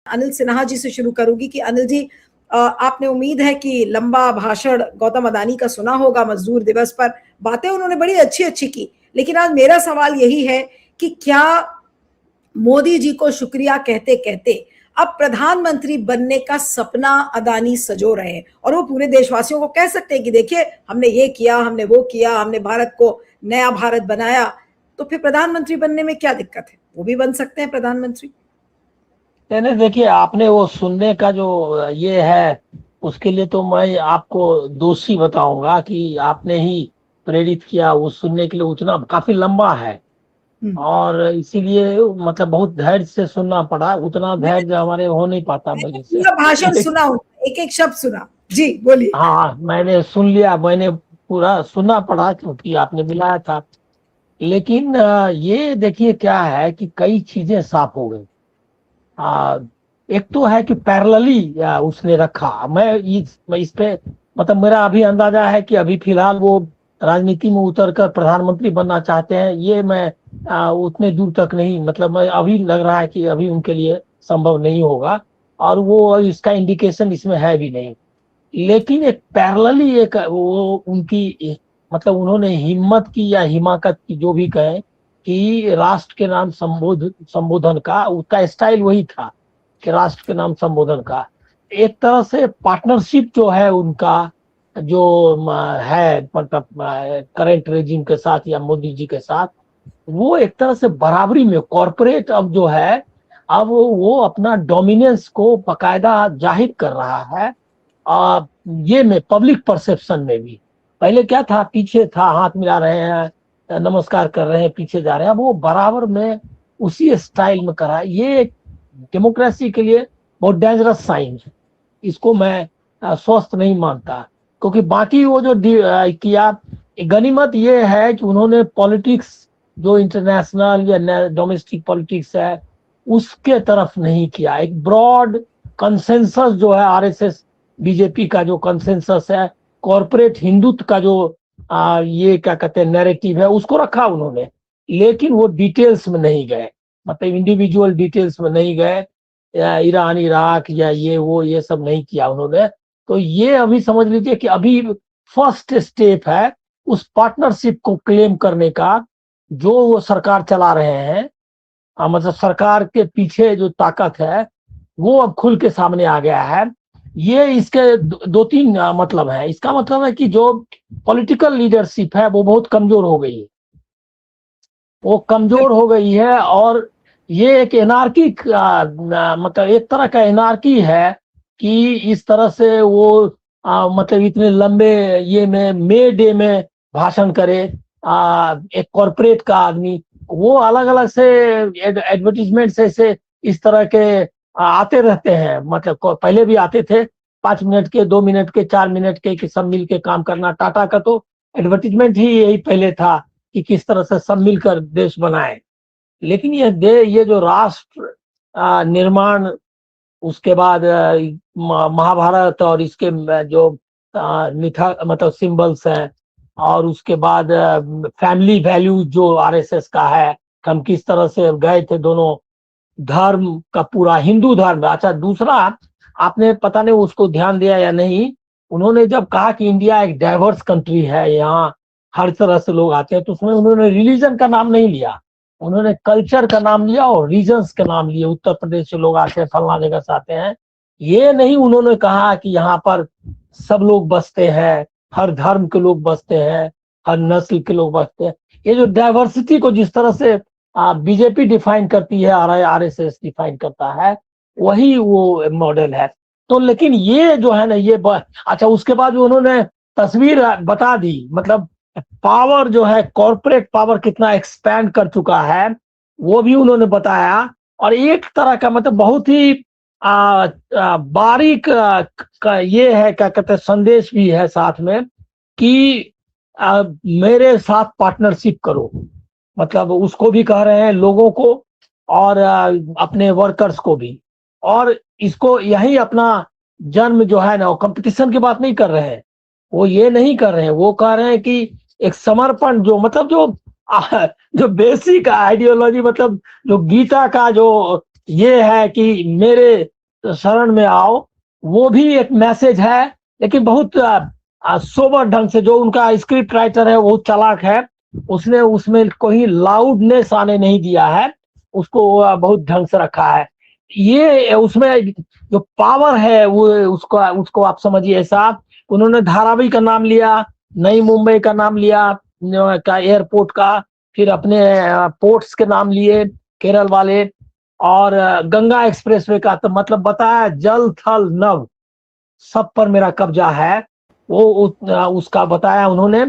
अनिल सिन्हा जी से शुरू करूंगी कि अनिल जी, आपने उम्मीद है कि लंबा भाषण गौतम अदानी का सुना होगा मजदूर दिवस पर। बातें उन्होंने बड़ी अच्छी अच्छी की, लेकिन आज मेरा सवाल यही है कि क्या मोदी जी को शुक्रिया कहते कहते अब प्रधानमंत्री बनने का सपना अदानी सजो रहे हैं, और वो पूरे देशवासियों को कह सकते हैं कि देखिए हमने ये किया, हमने वो किया, हमने भारत को नया भारत बनाया, तो फिर प्रधानमंत्री बनने में क्या दिक्कत है? वो भी बन सकते हैं प्रधानमंत्री। नहीं, देखिए, आपने वो सुनने का जो ये है, उसके लिए तो मैं आपको दोषी बताऊंगा कि आपने ही प्रेरित किया। वो सुनने के लिए उतना काफी लंबा है और इसीलिए मतलब बहुत धैर्य से सुनना पड़ा। उतना धैर्य हमारे हो नहीं पाता मेरे से। पूरा भाषण सुना, एक एक शब्द सुना। जी बोलिए। हाँ, मैंने सुन लिया, मैंने पूरा सुनना पड़ा क्योंकि आपने बुलाया था। लेकिन ये देखिए क्या है कि कई चीजें साफ हो गई। एक तो है कि पैरेलली उसने रखा। मैं इस पे मतलब मेरा अभी अंदाजा है कि अभी फिलहाल वो राजनीति में उतरकर प्रधानमंत्री बनना चाहते हैं। ये मैं उतने दूर तक नहीं, मतलब मैं अभी लग रहा है कि अभी उनके लिए संभव नहीं होगा, और वो इसका इंडिकेशन इसमें है भी नहीं। लेकिन एक पैरेलली एक वो उनकी मतलब उन्होंने हिम्मत की या हिमाकत की, जो भी कहें, कि राष्ट्र के नाम संबोधन का उसका स्टाइल वही था कि राष्ट्र के नाम संबोधन का एक तरह से पार्टनरशिप जो है उनका, जो है मतलब करंट रेजिम के साथ या मोदी जी के साथ, वो एक तरह से बराबरी में कॉरपोरेट अब जो है, अब वो अपना डोमिनेंस को बकायदा जाहिर कर रहा है। ये में पब्लिक परसेप्शन में भी पहले क्या था, पीछे था, हाथ मिला रहे हैं, नमस्कार कर रहे हैं, पीछे जा रहे हैं। अब वो बराबर में उसी स्टाइल में कर रहा है। ये डेमोक्रेसी के लिए बहुत डेंजरस साइन है। इसको मैं स्वस्थ नहीं मानता, क्योंकि बाकी वो जो किया, गनीमत ये है कि उन्होंने पॉलिटिक्स जो इंटरनेशनल या डोमेस्टिक पॉलिटिक्स है उसके तरफ नहीं किया। एक ब्रॉड कंसेंसस जो है आरएसएस बीजेपी का जो कंसेंसस है, कॉरपोरेट हिंदुत्व का जो ये क्या कहते हैं नैरेटिव है, उसको रखा उन्होंने। लेकिन वो डिटेल्स में नहीं गए, मतलब इंडिविजुअल डिटेल्स में नहीं गए, ईरान इराक या ये वो ये सब नहीं किया उन्होंने। तो ये अभी समझ लीजिए कि अभी फर्स्ट स्टेप है उस पार्टनरशिप को क्लेम करने का, जो वो सरकार चला रहे हैं। मतलब सरकार के पीछे जो ताकत है वो अब खुल के सामने आ गया है। ये इसके दो तीन मतलब है। इसका मतलब है कि जो पॉलिटिकल लीडरशिप है वो बहुत कमजोर हो गई है, वो कमजोर हो गई है। और ये एक एनार्की मतलब एक तरह का एनार्की है कि इस तरह से वो मतलब इतने लंबे ये में मे डे में भाषण करे। एक कॉरपोरेट का आदमी, वो अलग अलग से एडवर्टीजमेंट से इस तरह के आते रहते हैं। मतलब पहले भी आते थे, 5 मिनट के, 2 मिनट के, 4 मिनट के, कि सब मिल के काम करना। टाटा का तो एडवर्टीजमेंट ही यही पहले था कि किस तरह से सब मिलकर देश बनाए। लेकिन ये जो राष्ट्र निर्माण, उसके बाद महाभारत और इसके जो मिथा मतलब सिंबल्स हैं, और उसके बाद फैमिली वैल्यू जो आरएसएस का है, हम किस तरह से गए थे दोनों धर्म का, पूरा हिंदू धर्म। अच्छा, दूसरा आपने पता नहीं उसको ध्यान दिया या नहीं, उन्होंने जब कहा कि इंडिया एक डाइवर्स कंट्री है, यहाँ हर तरह से लोग आते हैं, तो उसमें उन्होंने रिलीजन का नाम नहीं लिया, उन्होंने कल्चर का नाम लिया और रीजन्स का नाम लिए। उत्तर प्रदेश से लोग आते हैं, फलना जगह से आते हैं। ये नहीं उन्होंने कहा कि यहाँ पर सब लोग बसते हैं, हर धर्म के लोग बसते हैं, हर नस्ल के लोग बसते हैं। ये जो डाइवर्सिटी को जिस तरह से बीजेपी डिफाइन करती है, आरएसएस डिफाइन करता है, वही वो मॉडल है। तो लेकिन ये जो है ना, ये अच्छा, उसके बाद उन्होंने तस्वीर बता दी, मतलब पावर जो है, कॉर्पोरेट पावर कितना एक्सपैंड कर चुका है, वो भी उन्होंने बताया। और एक तरह का मतलब बहुत ही बारीक का ये है, क्या कहते हैं, संदेश भी है साथ में कि मेरे साथ पार्टनरशिप करो। मतलब उसको भी कह रहे हैं, लोगों को और अपने वर्कर्स को भी। और इसको यही अपना जन्म जो है ना, वो कंपटीशन की बात नहीं कर रहे हैं, वो ये नहीं कर रहे हैं, वो कह रहे हैं कि एक समर्पण, जो मतलब जो बेसिक आइडियोलॉजी, मतलब जो गीता का जो ये है कि मेरे शरण में आओ, वो भी एक मैसेज है, लेकिन बहुत सोबर ढंग से। जो उनका स्क्रिप्ट राइटर है वो चालाक है, उसने उसमें कोई लाउडनेस आने नहीं दिया है, उसको बहुत ढंग से रखा है। ये उसमें जो पावर है वो उसको उसको आप समझिए ऐसा, उन्होंने धारावी का नाम लिया, नई मुंबई का नाम लिया, का एयरपोर्ट का, फिर अपने पोर्ट्स के नाम लिए केरल वाले, और गंगा एक्सप्रेसवे का, तो मतलब बताया जल थल नभ सब पर मेरा कब्जा है, वो उसका बताया उन्होंने।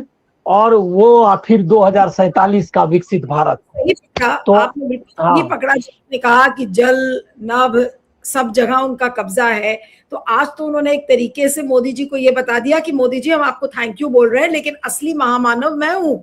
और वो फिर 2047 का विकसित भारत। सही पकड़ा तो आपने, बिल्कुल सही हाँ, पकड़ा जब आपने कहा कि जल नभ सब जगह उनका कब्जा है। तो आज तो उन्होंने एक तरीके से मोदी जी को ये बता दिया कि मोदी जी हम आपको थैंक यू बोल रहे हैं, लेकिन असली महामानव मैं हूं,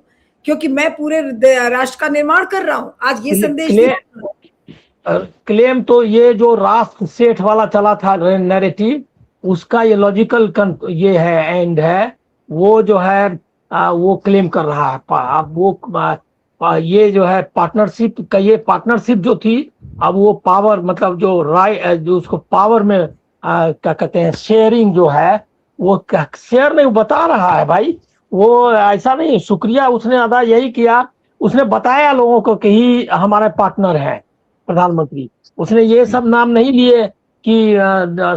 क्योंकि मैं पूरे राष्ट्र का निर्माण कर रहा हूं। आज ये संदेश क्ले, दिया। क्लेम तो ये जो राष्ट्र सेठ वाला चला था नैरेटिव, उसका ये लॉजिकल ये है एंड है, वो जो है वो क्लेम कर रहा है। अब वो ये जो है पार्टनरशिप का, ये पार्टनरशिप जो थी, अब वो पावर मतलब जो राय जो उसको पावर में क्या कहते हैं शेयरिंग जो है, वो शेयर नहीं बता रहा है भाई। वो ऐसा नहीं, शुक्रिया उसने अदा यही किया, उसने बताया लोगों को कि ही हमारे पार्टनर हैं प्रधानमंत्री। उसने ये सब नाम नहीं लिए कि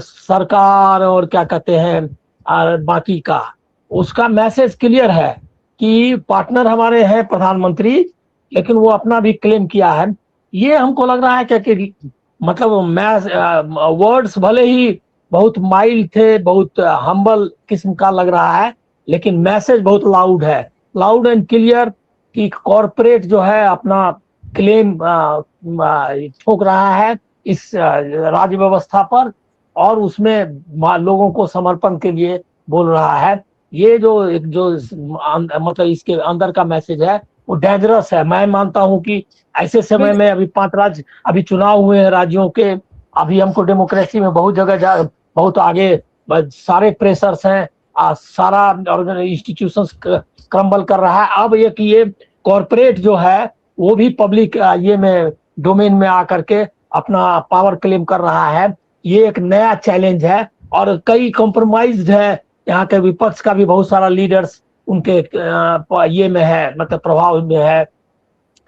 सरकार और क्या कहते हैं बाकी का। उसका मैसेज क्लियर है कि पार्टनर हमारे हैं प्रधानमंत्री, लेकिन वो अपना भी क्लेम किया है। ये हमको लग रहा है कि मतलब मैं वर्ड्स भले ही बहुत माइल्ड थे, बहुत हम्बल किस्म का लग रहा है, लेकिन मैसेज बहुत लाउड है, लाउड एंड क्लियर, कि कॉरपोरेट जो है अपना क्लेम ठोक रहा है इस राज्य व्यवस्था पर, और उसमें लोगों को समर्पण के लिए बोल रहा है। ये जो मतलब इसके अंदर का मैसेज है वो डेंजरस है। मैं मानता हूं कि ऐसे समय में अभी 5 राज्य अभी चुनाव हुए हैं राज्यों के, अभी हमको डेमोक्रेसी में बहुत जगह बहुत आगे सारे प्रेशर्स हैं, सारा इंस्टीट्यूशंस क्रम्बल कर रहा है। अब ये कॉरपोरेट जो है वो भी पब्लिक ये में डोमेन में आकर के अपना पावर क्लेम कर रहा है। ये एक नया चैलेंज है, और कई कॉम्प्रोमाइज्ड है, यहाँ के विपक्ष का भी बहुत सारा लीडर्स उनके ये में है, मतलब प्रभाव में है।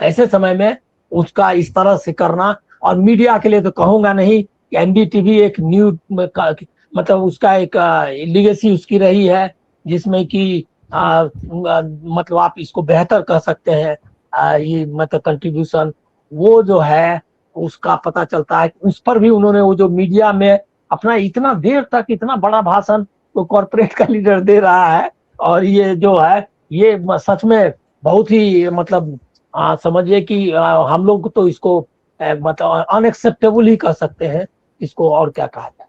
ऐसे समय में उसका इस तरह से करना, और मीडिया के लिए तो कहूंगा नहीं कि एनडीटीवी एक न्यू मतलब उसका एक लीगेसी उसकी रही है, जिसमें कि मतलब आप इसको बेहतर कह सकते हैं, ये मतलब कंट्रीब्यूशन वो जो है उसका पता चलता है। उस पर भी उन्होंने वो जो मीडिया में अपना इतना देर तक इतना बड़ा भाषण तो कॉर्पोरेट का लीडर दे रहा है, और ये जो है ये सच में बहुत ही मतलब समझिए कि हम लोग तो इसको मतलब अनएक्सेप्टेबल ही कह सकते हैं इसको, और क्या कहा जाए।